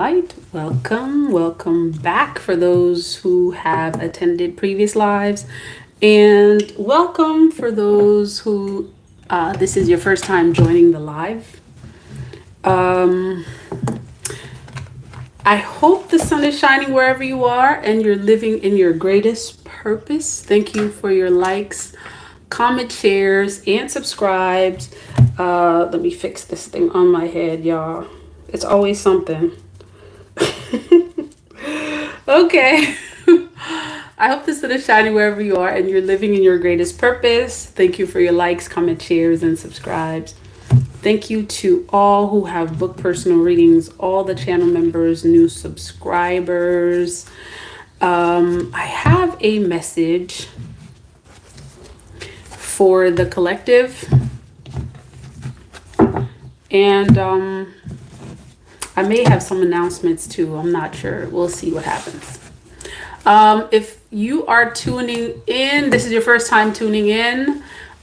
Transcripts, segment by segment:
Right, welcome back for those who have attended previous lives, and welcome for those who this is your first time joining the live. Um, I hope the sun is shining wherever you are and you're living in your greatest purpose. Thank you for your likes, comment, shares, and subscribes. Let me fix this thing on my head, y'all. It's always something. Okay. I hope the sun is shining wherever you are and you're living in your greatest purpose. Thank you for your likes, comments, shares, and subscribes. Thank you to all who have booked personal readings, all the channel members, new subscribers. I have a message for the collective, and I may have some announcements too. I'm not sure. We'll see what happens. If you are tuning in, this is your first time tuning in,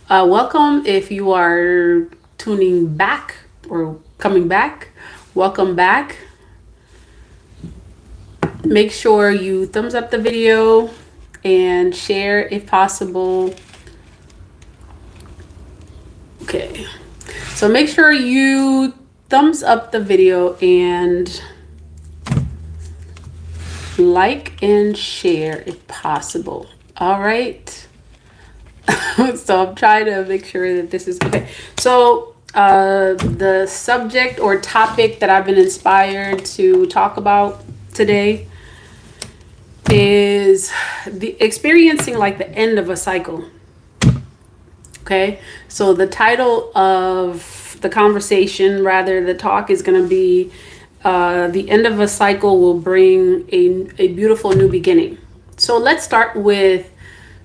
welcome. If you are tuning back or coming back, welcome back. Make sure you thumbs up the video and share if possible. Okay, so make sure you thumbs up the video and like and share if possible. All right. So I'm trying to make sure that this is okay. So the subject or topic that I've been inspired to talk about today is the experiencing like the end of a cycle. Okay, so the title of the conversation, rather the talk, is going to be the end of a cycle will bring a beautiful new beginning. So let's start with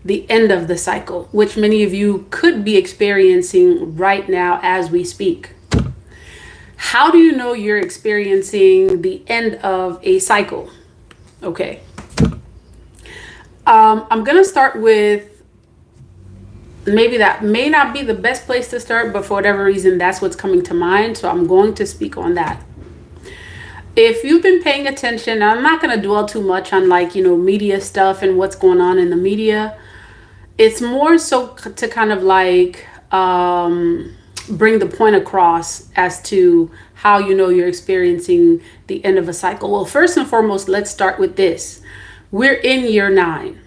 the end of the cycle, which many of you could be experiencing right now as we speak. How do you know you're experiencing the end of a cycle? Okay. I'm going to start with, maybe that may not be the best place to start, but for whatever reason, that's what's coming to mind. So I'm going to speak on that. If you've been paying attention, I'm not going to dwell too much on media stuff and what's going on in the media. It's more so to kind of bring the point across as to how you know you're experiencing the end of a cycle. Well, first and foremost, let's start with this. We're in year 9,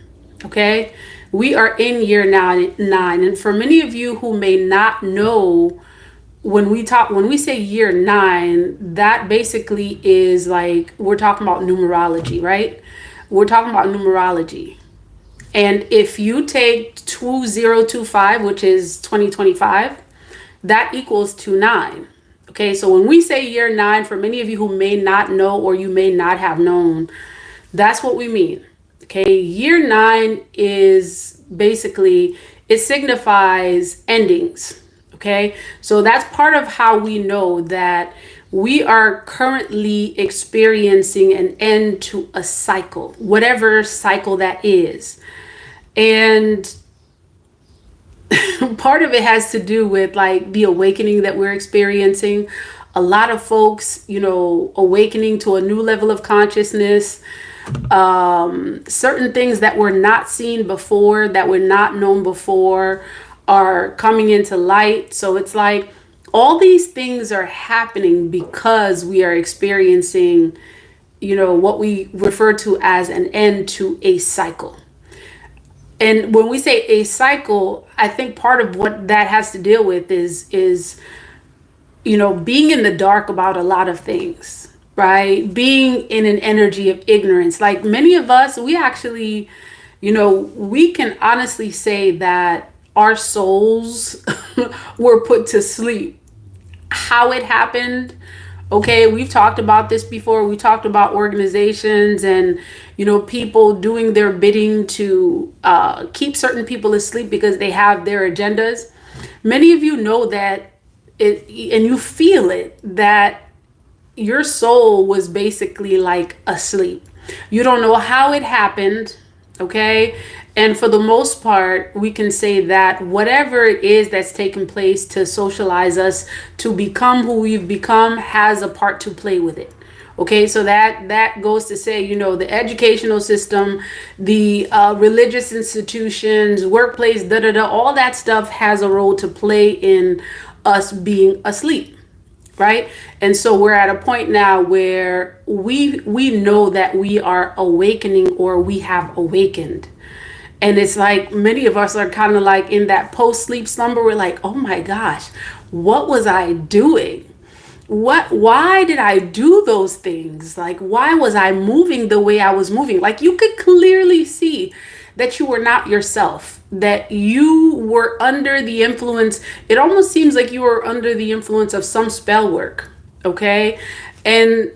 okay? We are in year 9. And for many of you who may not know, when we say year 9, that basically is like, we're talking about numerology, right? We're talking about numerology. And if you take 2025, which is 2025, that equals to 9. Okay, so when we say year 9, for many of you who may not know or you may not have known, that's what we mean. Okay, year 9 is basically, it signifies endings. Okay, so that's part of how we know that we are currently experiencing an end to a cycle, whatever cycle that is. And part of it has to do with like the awakening that we're experiencing. A lot of folks, awakening to a new level of consciousness. Certain things that were not seen before, that were not known before, are coming into light. So it's like all these things are happening because we are experiencing, what we refer to as an end to a cycle. And when we say a cycle, I think part of what that has to deal with is being in the dark about a lot of things, right? Being in an energy of ignorance. Like many of us, we actually, we can honestly say that our souls were put to sleep. How it happened, okay, we've talked about this before. We talked about organizations and, people doing their bidding to keep certain people asleep because they have their agendas. Many of you know that and you feel it, that your soul was basically like asleep. You don't know how it happened, okay? And for the most part, we can say that whatever it is that's taken place to socialize us to become who we've become has a part to play with it. Okay, so that goes to say, the educational system, the religious institutions, workplace, da da da, all that stuff has a role to play in us being asleep, right? And so we're at a point now where we know that we are awakening, or we have awakened. And it's like many of us are kind of like in that post sleep slumber. We're like, oh my gosh, what was I doing? Why did I do those things? Like, why was I moving the way I was moving? Like, you could clearly see that you were not yourself, that you were under the influence. It almost seems like you were under the influence of some spell work. Okay. And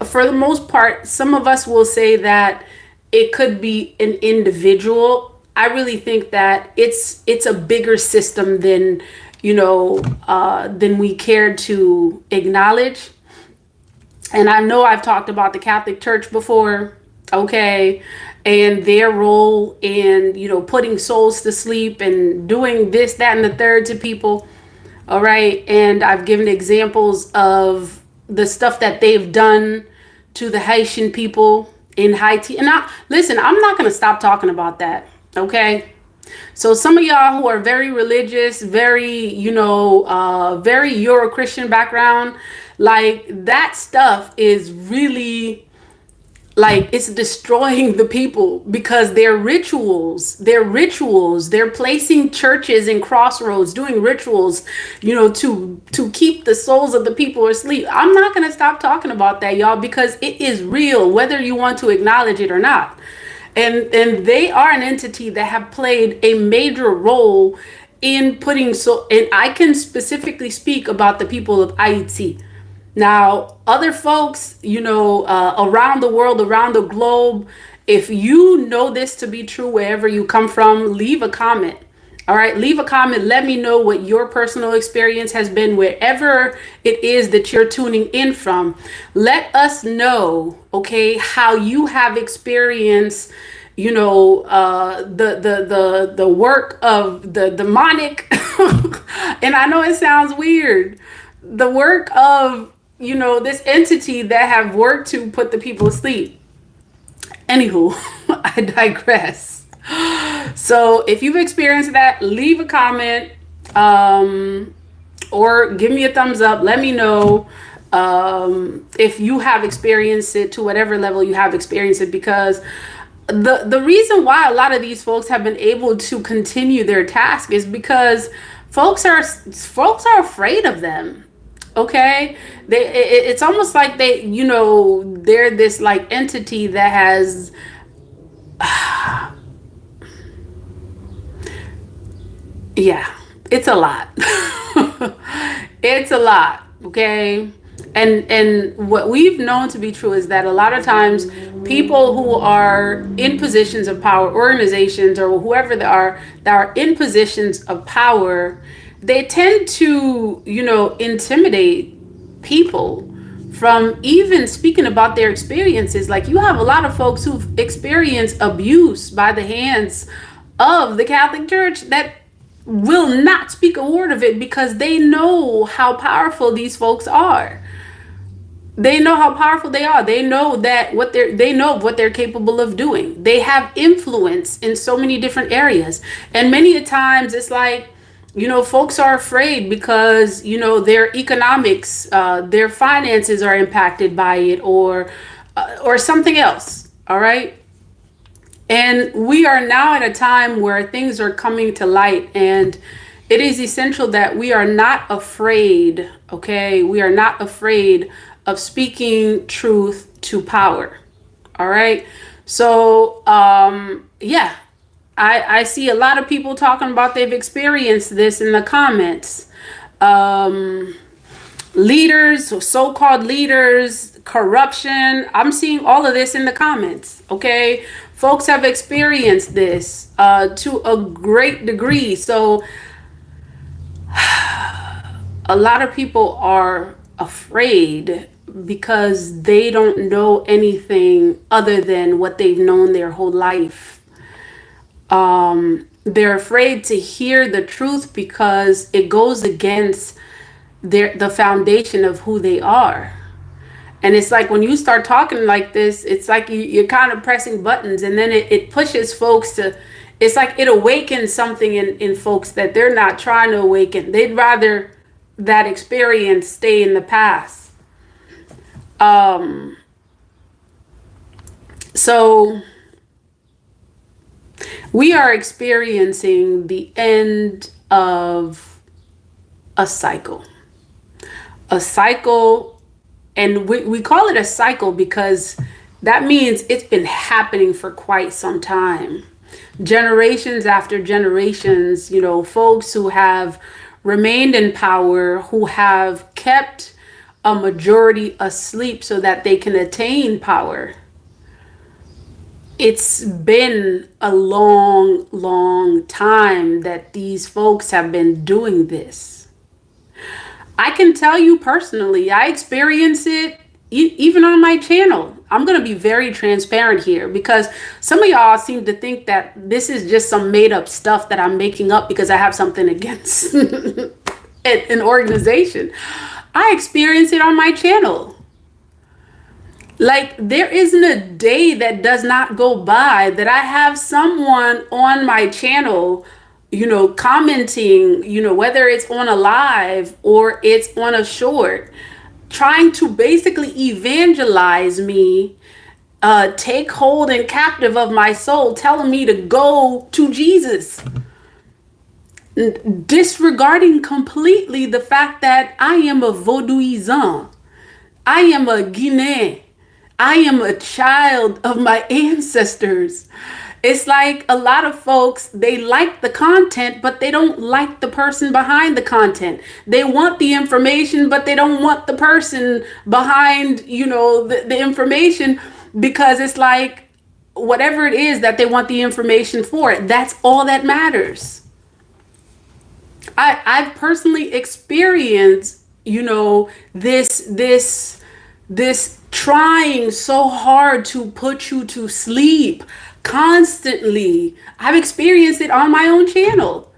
for the most part, some of us will say that it could be an individual. I really think that it's a bigger system than than we care to acknowledge. And I know I've talked about the Catholic Church before, okay, and their role in putting souls to sleep and doing this, that, and the third to people. All right, and I've given examples of the stuff that they've done to the Haitian people in Haiti. And listen, I'm not going to stop talking about that. Okay. So some of y'all who are very religious, very, very Euro-Christian background, like that stuff is really like it's destroying the people, because they're placing churches in crossroads, doing rituals, to keep the souls of the people asleep. I'm not going to stop talking about that, y'all, because it is real, whether you want to acknowledge it or not. And they are an entity that have played a major role in and I can specifically speak about the people of Haiti. Now, other folks, around the world, around the globe, if you know this to be true wherever you come from, leave a comment. All right, leave a comment. Let me know what your personal experience has been wherever it is that you're tuning in from. Let us know, okay, how you have experienced, the work of the demonic. And I know it sounds weird. The work of, this entity that have worked to put the people asleep. Anywho, I digress. So if you've experienced that, leave a comment, or give me a thumbs up. Let me know if you have experienced it, to whatever level you have experienced it, because the reason why a lot of these folks have been able to continue their task is because folks are afraid of them. Okay, it's almost like they're this like entity that has yeah, it's a lot. It's a lot, okay? And what we've known to be true is that a lot of times people who are in positions of power, organizations or whoever they are that are in positions of power, they tend to, intimidate people from even speaking about their experiences. Like, you have a lot of folks who've experienced abuse by the hands of the Catholic Church that will not speak a word of it, because they know how powerful these folks are. They know how powerful they are. They know that they know what they're capable of doing. They have influence in so many different areas. And many a times it's like, folks are afraid because, their economics, their finances are impacted by it, or something else. All right. And we are now at a time where things are coming to light, and it is essential that we are not afraid. Okay. We are not afraid of speaking truth to power. All right. So, yeah, I see a lot of people talking about they've experienced this in the comments. Leaders, so-called leaders, corruption. I'm seeing all of this in the comments. Okay. Folks have experienced this to a great degree. So a lot of people are afraid because they don't know anything other than what they've known their whole life. They're afraid to hear the truth because it goes against the foundation of who they are. And it's like when you start talking like this, it's like you're kind of pressing buttons, and then it pushes folks to, it's like it awakens something in folks that they're not trying to awaken. They'd rather that experience stay in the past. So we are experiencing the end of a cycle. A cycle, and we call it a cycle because that means it's been happening for quite some time. Generations after generations, folks who have remained in power, who have kept a majority asleep so that they can attain power. It's been a long, long time that these folks have been doing this. I can tell you personally, I experience it even on my channel. I'm going to be very transparent here because some of y'all seem to think that this is just some made up stuff that I'm making up because I have something against an organization. I experience it on my channel. Like, there isn't a day that does not go by that I have someone on my channel, commenting, whether it's on a live or it's on a short, trying to basically evangelize me, take hold and captive of my soul, telling me to go to Jesus, disregarding completely the fact that I am a Vaudouisan, I am a Guinean, I am a child of my ancestors. It's like a lot of folks, they like the content, but they don't like the person behind the content. They want the information, but they don't want the person behind, the information, because it's like whatever it is that they want the information for, that's all that matters. I've personally experienced, this trying so hard to put you to sleep constantly. I've experienced it on my own channel.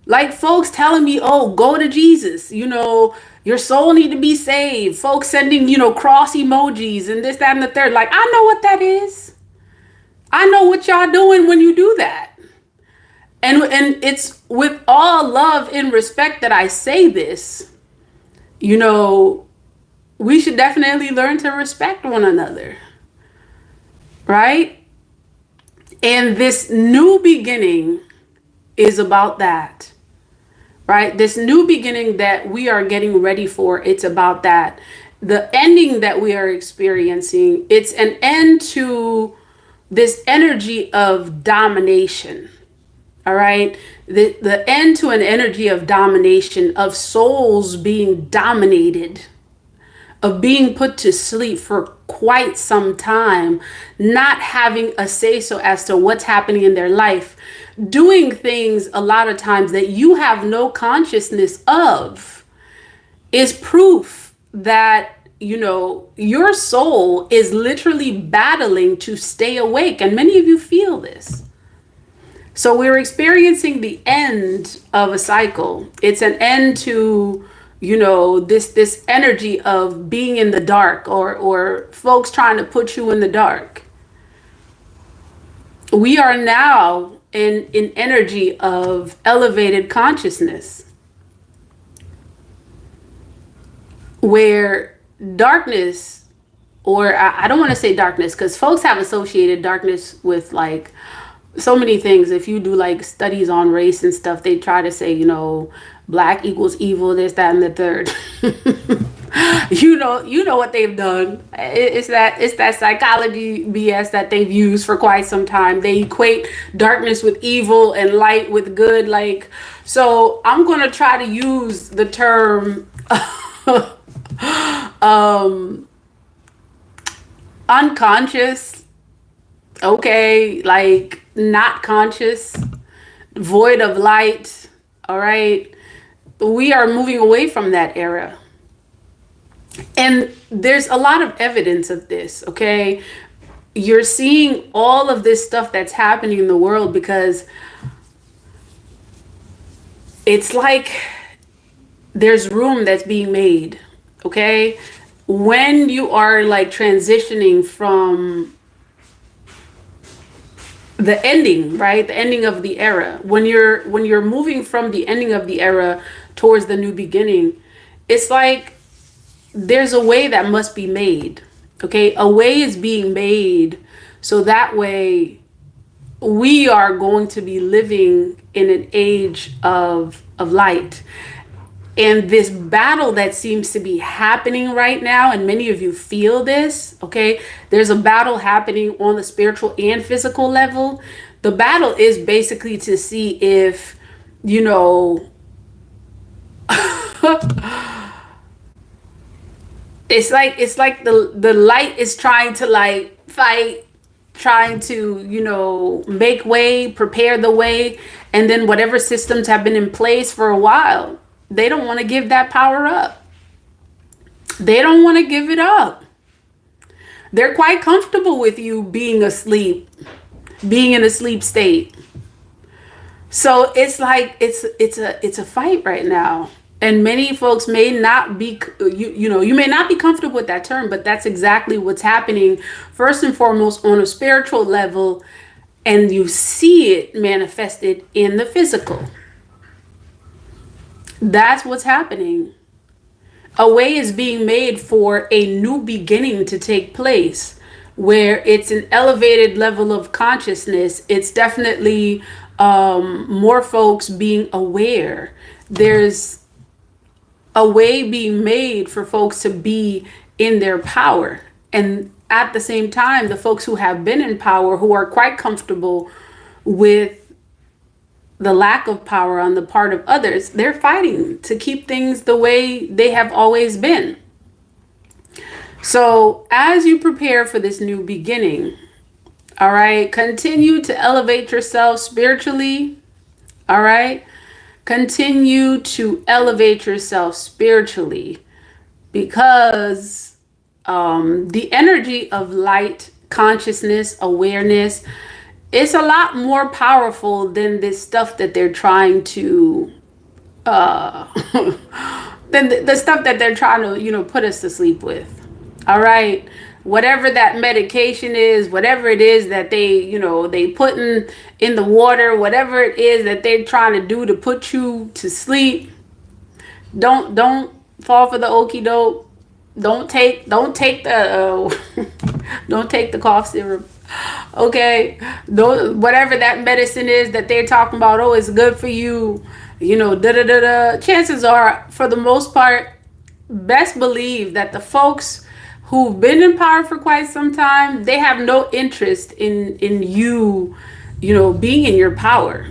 Like folks telling me, oh, go to Jesus, your soul need to be saved. Folks sending, cross emojis and this, that, and the third. Like, I know what that is. I know what y'all doing when you do that. And it's with all love and respect that I say this. We should definitely learn to respect one another, right? And this new beginning is about that, right? This new beginning that we are getting ready for, it's about that. The ending that we are experiencing, it's an end to this energy of domination, all right? The end to an energy of domination, of souls being dominated, of being put to sleep for quite some time, not having a say-so as to what's happening in their life, doing things a lot of times that you have no consciousness of, is proof that, your soul is literally battling to stay awake. And many of you feel this. So we're experiencing the end of a cycle. It's an end to this energy of being in the dark, or folks trying to put you in the dark. We are now in energy of elevated consciousness, where darkness, or I don't want to say darkness, because folks have associated darkness with like so many things. If you do like studies on race and stuff, they try to say, black equals evil, this, that, and the third. you know what they've done. It's that psychology BS that they've used for quite some time. They equate darkness with evil and light with good. Like, so I'm gonna try to use the term unconscious. Okay, like not conscious, void of light. All right. We are moving away from that era. And there's a lot of evidence of this, okay? You're seeing all of this stuff that's happening in the world because it's like there's room that's being made, okay? when you are like transitioning from the ending, right? The ending of the era. When you're moving from the ending of the era towards the new beginning, it's like there's a way that must be made. Okay? A way is being made so that way we are going to be living in an age of light. And this battle that seems to be happening right now, and many of you feel this, okay? There's a battle happening on the spiritual and physical level. The battle is basically to see if, you know, it's like the light is trying to like fight, trying to, make way, prepare the way, and then whatever systems have been in place for a while, they don't want to give that power up. They don't want to give it up. They're quite comfortable with you being asleep, being in a sleep state. So it's like it's a fight right now. And many folks may not be, you may not be comfortable with that term, but that's exactly what's happening first and foremost on a spiritual level, and you see it manifested in the physical. That's what's happening. A way is being made for a new beginning to take place where it's an elevated level of consciousness. It's definitely more folks being aware. There's a way being made for folks to be in their power. And at the same time, the folks who have been in power, who are quite comfortable with the lack of power on the part of others, they're fighting to keep things the way they have always been. So as you prepare for this new beginning, all right, continue to elevate yourself spiritually. All right. Continue to elevate yourself spiritually, because the energy of light, consciousness, awareness, it's a lot more powerful than this stuff that they're trying to than the stuff that they're trying to put us to sleep with. All right, whatever that medication is, whatever it is that they put in the water, whatever it is that they're trying to do to put you to sleep, don't fall for the okie doke. Don't take the don't take the cough syrup. Okay, whatever that medicine is that they're talking about, oh, it's good for you, da da da da. Chances are, for the most part, best believe that the folks who've been in power for quite some time, they have no interest in you, being in your power.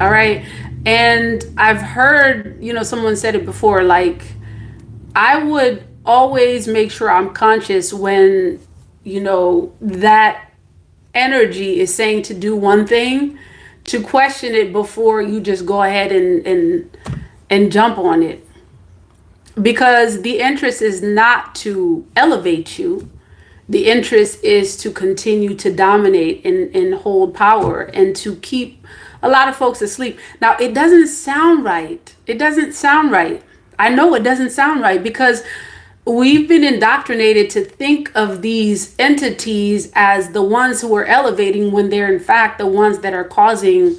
All right. And I've heard, someone said it before, like, I would always make sure I'm conscious when, that energy is saying to do one thing, to question it before you just go ahead and jump on it. Because the interest is not to elevate you. The interest is to continue to dominate and hold power and to keep a lot of folks asleep. Now, it doesn't sound right. It doesn't sound right. I know it doesn't sound right, because we've been indoctrinated to think of these entities as the ones who are elevating, when they're in fact the ones that are causing.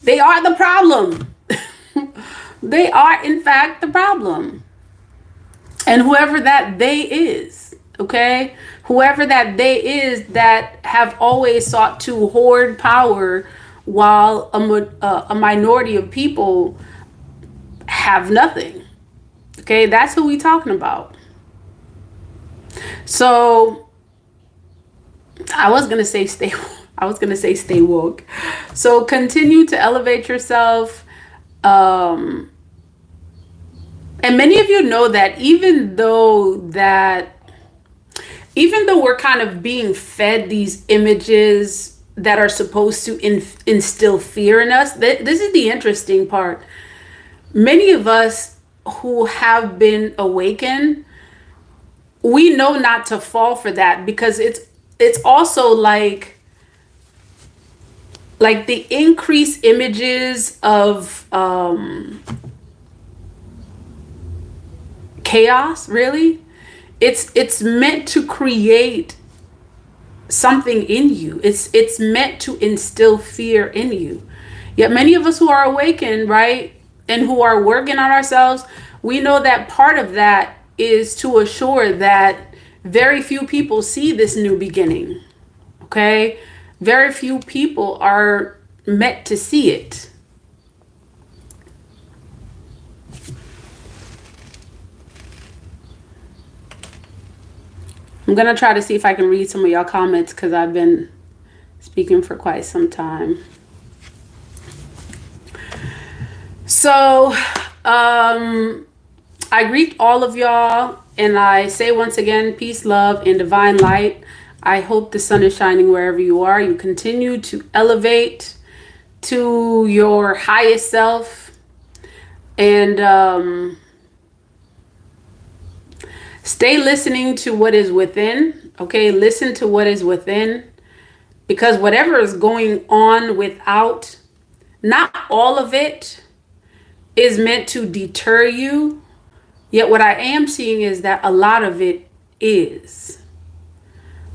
They are the problem. They are in fact the problem. And whoever that they is, okay? Whoever that they is that have always sought to hoard power while a minority of people have nothing. Okay, that's who we talking about. So I was gonna say stay woke. So continue to elevate yourself. And many of you know that even though we're kind of being fed these images that are supposed to instill fear in us, this is the interesting part. Many of us who have been awakened, we know not to fall for that, because it's also like the increased images of chaos, really. It's meant to create something in you. It's meant to instill fear in you. Yet many of us who are awakened, right, and who are working on ourselves, we know that part of that is to assure that very few people see this new beginning. Okay? Very few people are meant to see it. I'm going to try to see if I can read some of y'all comments because I've been speaking for quite some time. So, I greet all of y'all and I say once again, peace, love, and divine light. I hope the sun is shining wherever you are. You continue to elevate to your highest self and stay listening to what is within. Okay, listen to what is within, because whatever is going on without, not all of it is meant to deter you. Yet what I am seeing is that a lot of it is.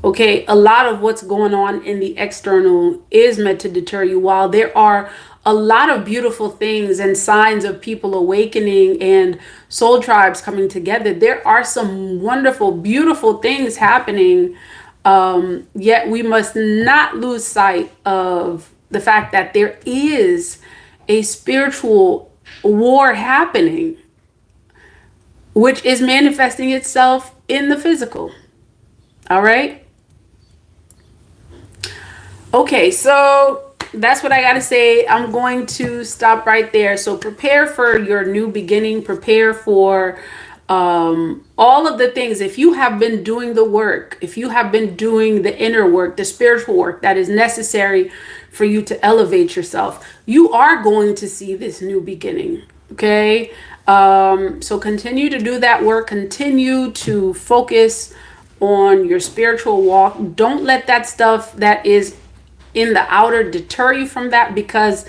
Okay, a lot of what's going on in the external is meant to deter you, while there are a lot of beautiful things and signs of people awakening and soul tribes coming together. There are some wonderful, beautiful things happening. Yet we must not lose sight of the fact that there is a spiritual war happening, which is manifesting itself in the physical. All right. Okay, so that's what I got to say. I'm going to stop right there. So prepare for your new beginning. Prepare for all of the things. If you have been doing the work, if you have been doing the inner work, the spiritual work that is necessary for you to elevate yourself, you are going to see this new beginning. Okay. So continue to do that work. Continue to focus on your spiritual walk. Don't let that stuff that is in the outer deter you from that, because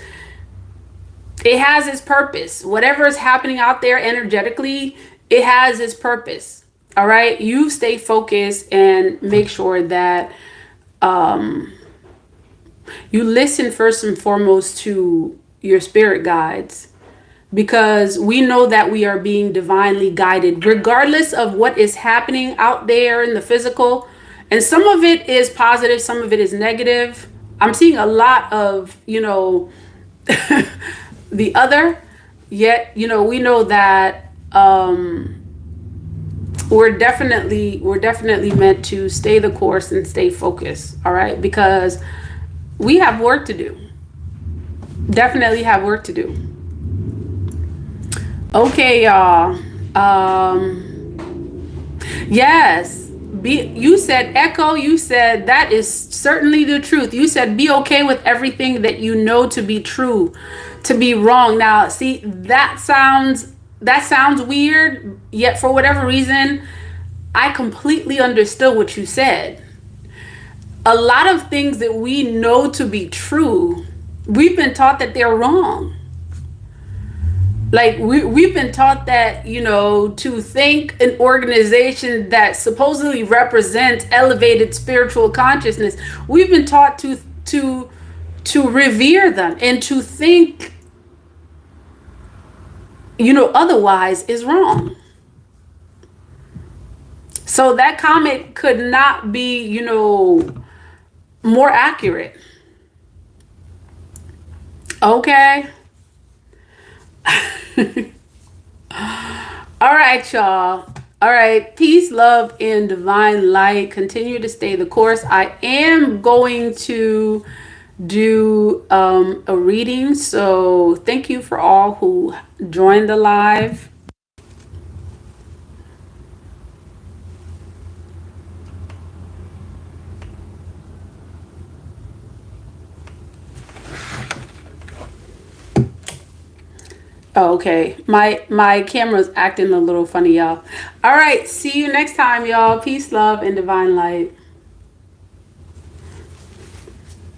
it has its purpose. Whatever is happening out there energetically, it has its purpose. All right. You stay focused and make sure that you listen first and foremost to your spirit guides, because we know that we are being divinely guided regardless of what is happening out there in the physical. And some of it is positive, some of it is negative. I'm seeing a lot of, the other, yet, we know that we're definitely meant to stay the course and stay focused. All right. Because we have work to do. Definitely have work to do. Okay, y'all. Yes. You said, Echo, you said that is certainly the truth. You said be okay with everything that you know to be true, to be wrong. Now, see, that sounds weird, yet for whatever reason, I completely understood what you said. A lot of things that we know to be true, we've been taught that they're wrong. Like we've been taught that, to think an organization that supposedly represents elevated spiritual consciousness, we've been taught to revere them, and to think, otherwise is wrong. So that comment could not be, more accurate. Okay. All right, y'all. All right. Peace, love, and divine light. Continue to stay the course. I am going to do a reading. So thank you for all who joined the live. Oh, okay. My camera's acting a little funny, y'all. All right. See you next time, y'all. Peace, love, and divine light.